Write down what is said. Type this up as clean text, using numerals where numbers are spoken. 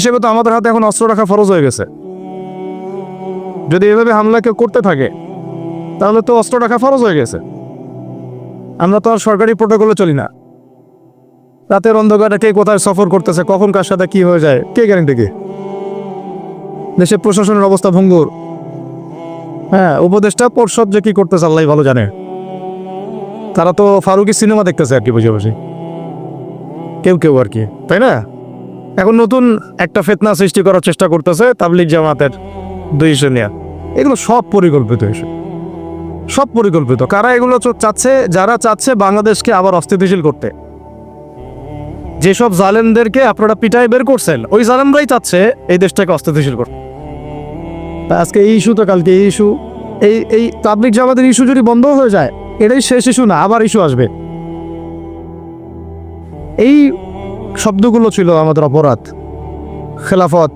হিসেবে তো আমাদের হাতে এখন অস্ত্র রাখা ফরজ হয়ে গেছে। যদি এভাবে হামলা কেউ করতে থাকে তাহলে তো অস্ত্র রাখা ফরজ হয়ে গেছে। আমরা তো আর সরকারি প্রোটোকলে চলি না। রাতের অন্ধকারে কে কোথায় সফর করতেছে, কখন কার সাথে কি হয়ে যায়, কে গ্যারান্টি কি? দেশের প্রশাসনের অবস্থা ভঙ্গুর। হ্যাঁ, উপদেষ্টা পরিষদ যে কি করতেছে আল্লাহ ভালো জানে। তারা তো ফারুকি সিনেমা দেখতেছে আর কি, বুঝে বসে কেউ কেউ আর কি, তাই না? এখন নতুন একটা ফিতনা সৃষ্টি করার চেষ্টা করতেছে তাবলিগ জামাতের 2 ইস্যু নিয়ে। এগুলো সব পরিকল্পিত ইস্যু, সব পরিকল্পিত। কারা এগুলো চাচ্ছে? যারা চাচ্ছে বাংলাদেশকে আবার অস্থিতিশীল করতে। যেসব জালেমদেরকে আপনারা পিটাই বের করছেন, ওই জালেমরাই চাচ্ছে এই দেশটাকে অস্থিতিশীল করতে। আজকে এই ইস্যু তো কালকে এই ইস্যু, এই তাবলিগ জামাতের ইস্যু যদি বন্ধ হয়ে যায়, এটাই শেষ ইস্যু না, আবার ইস্যু আসবে। এই শব্দগুলো ছিল আমাদের অপরাধ। খেলাফত,